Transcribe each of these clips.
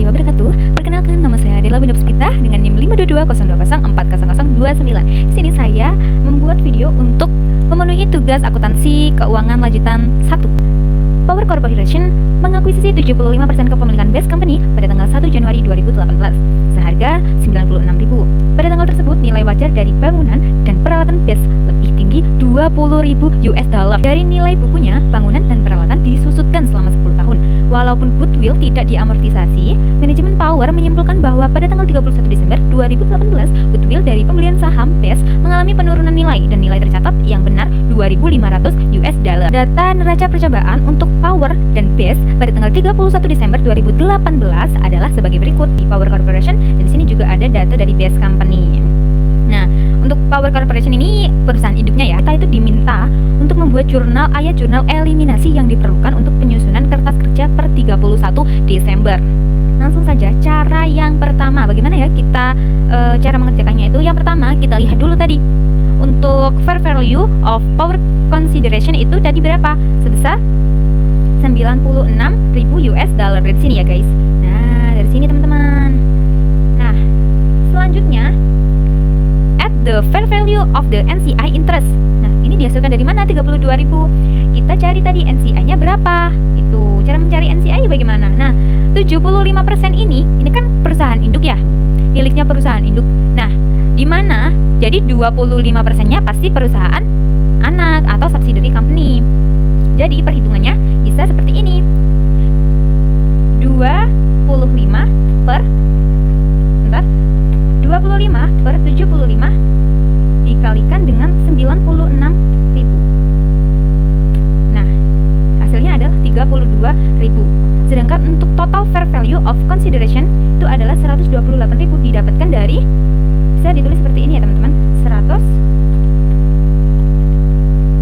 warahmatullahi wabarakatuh. Perkenalkan, nama saya Adela Windows Pita dengan NIM 52202040029. Di sini saya membuat video untuk memenuhi tugas akuntansi keuangan lanjutan 1. Power Corporation mengakuisisi 75% kepemilikan Best Company pada tanggal 1 Januari 2018 seharga 96.000. Pada tanggal tersebut nilai wajar dari bangunan dan peralatan Best lebih tinggi 20.000 US dollar. Dari nilai bukunya, bangunan dan peralatan disusutkan selama 10 tahun. Walaupun goodwill tidak diamortisasi, manajemen Power menyimpulkan bahwa pada tanggal 31 Desember 2018, goodwill dari pembelian saham Best mengalami penurunan nilai dan nilai tercatat yang benar 2.500 US dollar. Data neraca percobaan untuk Power dan Best pada tanggal 31 Desember 2018 adalah sebagai berikut di Power Corporation, dan di sini juga ada data dari Best Company. Nah, untuk Power Corporation ini perusahaan induknya ya, kita itu diminta untuk membuat ayat jurnal eliminasi yang diperlukan untuk penyusunan kertas kerja per 31 Desember. Langsung saja, cara yang pertama, bagaimana ya kita cara mengerjakannya itu? Yang pertama, kita lihat dulu tadi. Untuk fair value of power consideration itu tadi berapa? Sebesar 96.000 US dollar. Dari sini ya guys. Nah, dari sini teman-teman. Nah, selanjutnya at the fair value of the NCI interest. Nah, ini dihasilkan dari mana? 32.000. Kita cari tadi NCI-nya berapa? Itu cara mencari NCI bagaimana? Nah, 75% ini kan perusahaan induk ya. Miliknya perusahaan induk. Nah, di mana? Jadi 25%-nya pasti perusahaan anak atau subsidiary company. Jadi perhitungannya bisa seperti ini. 25 per 75 dikalikan dengan 96.000. Nah, hasilnya adalah 32.000. Sedangkan untuk total fair value of consideration itu adalah 128.000, didapatkan dari, bisa ditulis seperti ini ya teman-teman, 100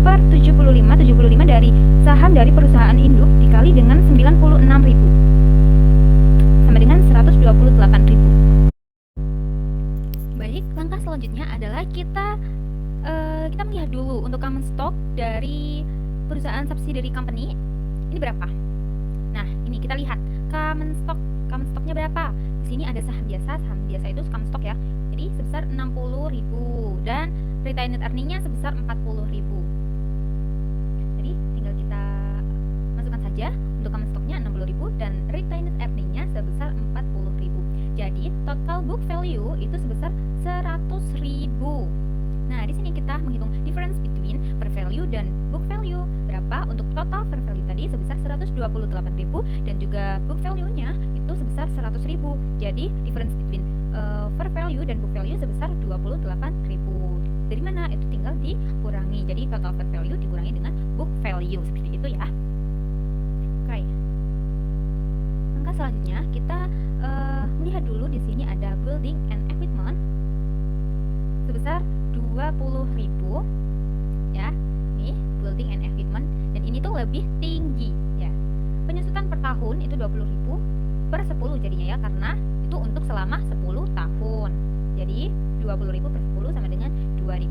per 75 dari saham dari perusahaan induk dikali dengan 96.000 sama dengan 128.000. Baik, langkah selanjutnya adalah kita melihat dulu untuk common stock dari perusahaan subsidiary company ini berapa. Nah, ini kita lihat common stocknya berapa. Di sini ada saham biasa itu common stock ya. Jadi sebesar 60.000 dan retained earning-nya sebesar 40.000. Jadi tinggal kita masukkan saja untuk common stock-nya 60.000 dan retained earning-nya sebesar 40.000. Jadi total book value itu sebesar 100.000. Nah, di sini kita menghitung difference between fair value dan book value. Berapa untuk total fair value tadi sebesar 128.000 dan juga book value-nya itu sebesar 100.000. Jadi difference between fair value dan book value sebesar 28.000. Dari mana? Itu tinggal dikurangi. Jadi total fair value dikurangi dengan book value, seperti itu ya. Oke. Langkah selanjutnya kita melihat dulu di sini ada building and equipment sebesar 20.000 ya. Nih, building and equipment, dan ini tuh lebih tinggi ya. Penyusutan per tahun itu 20.000 per 10 jadinya ya, karena itu untuk selama 10 tahun. Jadi 20.000 per 10 sama dengan 2.000.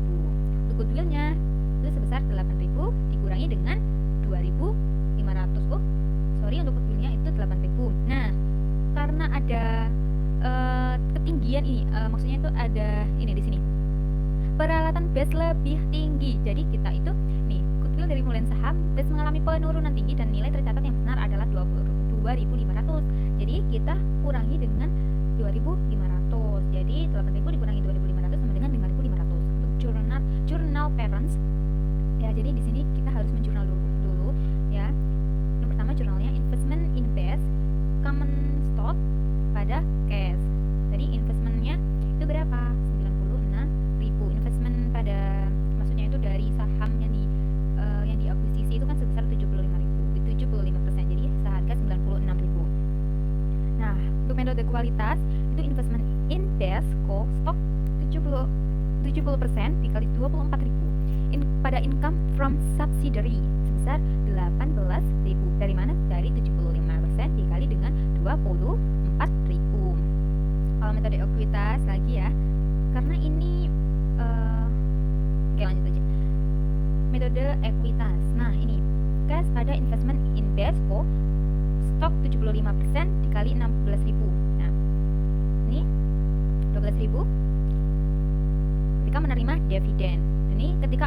Untuk goodwill-nya itu sebesar 8.000 dikurangi dengan 2.500. Untuk goodwill-nya itu 8.000. Nah, karena ada ketinggian ini, maksudnya itu ada ini di sini. Peralatan Best lebih tinggi. Jadi kita itu nih, goodwill dari pembelian saham Best mengalami penurunan tinggi dan nilai tercatat yang benar adalah 2.500. Jadi kita kurangi dengan 2.500. Jadi 8.000 dikurangi 2.500 sama dengan 5.500. Untuk journal parents ya, jadi di sini kita harus menjurnal dulu ya. Yang pertama jurnalnya investment in Best common stock pada cash. Tadi investmentnya itu berapa? 96.000. Investment pada, maksudnya itu dari sahamnya nih yang diakuisisi itu kan sebesar 75%. Jadi seharga 96.000. Nah, untuk metode kualitas itu investment in Best stock 70% dikali 24.000. Pada income from subsidiary sebesar 18.000. Dari mana? Dari 75% dikali dengan 24.000. Kalau metode ekuitas lagi ya, karena ini oke, lanjut aja. Metode ekuitas. Nah, ini cash pada investment in Best stock 75% dikali 16.000. Nah, ini 12.000 ketika menerima dividen. Ini ketika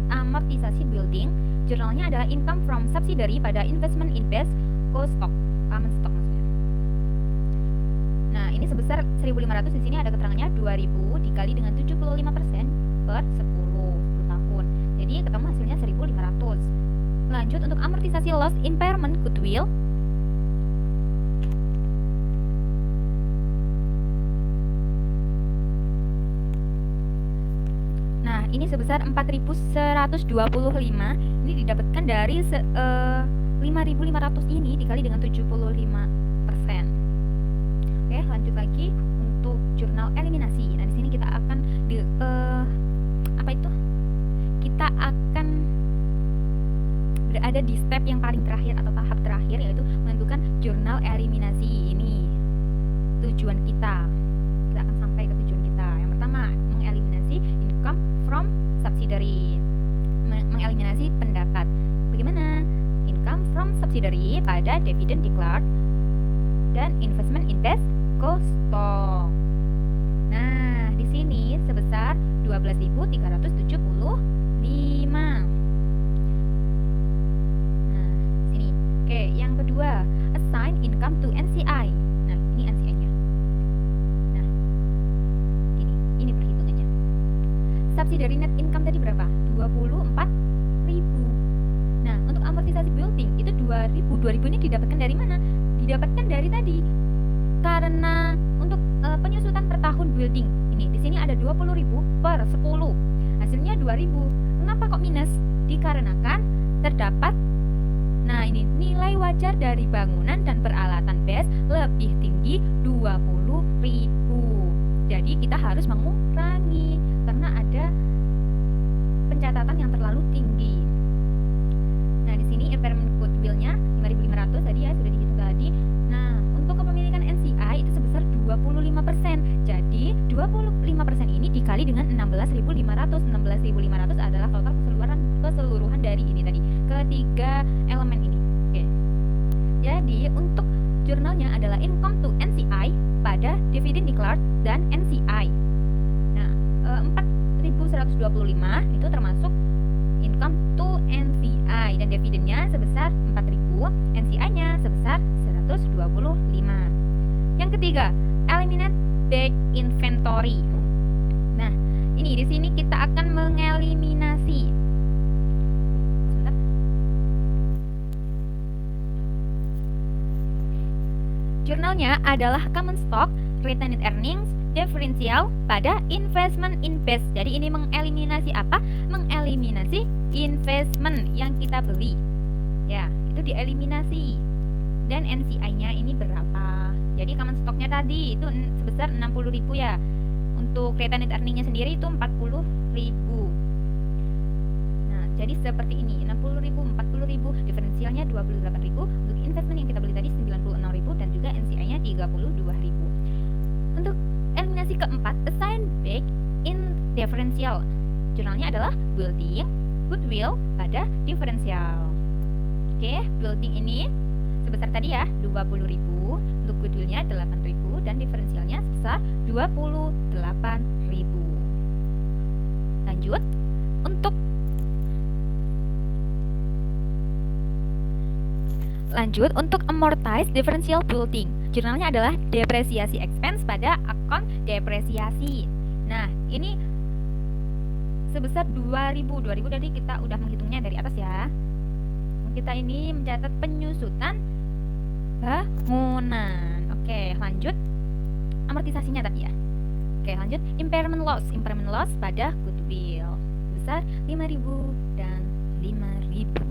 amortisasi building, jurnalnya adalah income from subsidiary pada investment in base co-stock, common stock maksudnya. Nah, ini sebesar 1.500. Di sini ada keterangannya 2.000 dikali dengan 75% per 10 tahun. Jadi ketemu hasilnya 1.500. Lanjut untuk amortisasi loss impairment goodwill. Nah, ini sebesar 4.125. Ini didapatkan dari 5.500 ini dikali dengan 75%. Oke, lanjut lagi untuk jurnal eliminasi. Nah, di sini kita akan kita akan berada di step yang paling terakhir atau tahap terakhir, yaitu menentukan jurnal eliminasi ini. Tujuan kita akan sampai ke tujuan kita. Yang pertama, mengeliminasi income from subsidiary, mengeliminasi pendapat. Bagaimana? Income from subsidiary pada dividend declared dan investment in base co-stock. Nah, di sini sebesar 12.375. Nah, sini. Oke, yang kedua, assign income to NCI. Nah, ini NCI-nya. Nah, ini perhitungannya. Subsidiary net income tadi berapa? 24.000. Nah, untuk amortisasi building itu 2.000 ini didapatkan dari mana? Didapatkan dari tadi. Karena untuk penyusutan per tahun building ini di sini ada 20.000 per 10. Hasilnya 2.000. Kenapa kok minus? Dikarenakan terdapat ini nilai wajar dari bangunan dan peralatan base lebih tinggi 20.000. Jadi kita harus mengurangi karena ada pencatatan yang terlalu tinggi. Nah, di sini impairment goodwill-nya 5.500 tadi ya, sudah dihitung tadi. Nah, untuk kepemilikan NCI itu sebesar 25%. Jadi 25% ini dikali dengan 16.500. 16.500 adalah total keseluruhan dari ini tadi, ketiga elemen ini. Oke. Jadi untuk jurnalnya adalah income to NCI pada dividend declared dan NCI. Nah, 4.125 itu termasuk income to NCI dan dividennya sebesar 4.000, NCI-nya sebesar 125. Yang ketiga, eliminate back inventory. Nah, ini di sini kita akan mengeliminasi. Sebentar. Jurnalnya adalah common stock, retained earnings, differential pada investment in base. Jadi ini mengeliminasi apa? Mengeliminasi investment yang kita beli. Ya, itu dieliminasi. Dan NCI-nya ini berapa? Jadi common stock-nya tadi itu sebesar 60.000 ya. Untuk retained earning-nya sendiri itu 40.000. Nah, jadi seperti ini, 60.000, 40.000, diferensialnya 28.000. Untuk investment yang kita beli tadi 96.000 dan juga NCI-nya 32.000. Untuk eliminasi keempat, assign back in differential. Jurnalnya adalah building goodwill pada differential. Oke, building ini sebesar tadi ya 20.000, untuk goodwillnya 8.000 dan diferensialnya sebesar 28.000. Lanjut untuk amortize differential building. Jurnalnya adalah depresiasi expense pada akun depresiasi. Nah, ini sebesar 2.000 tadi kita udah menghitungnya dari atas ya. Kita ini mencatat penyusutan bangunan. Oke, lanjut amortisasinya tadi ya. Oke, lanjut impairment loss pada goodwill sebesar 5.000 dan 5.000.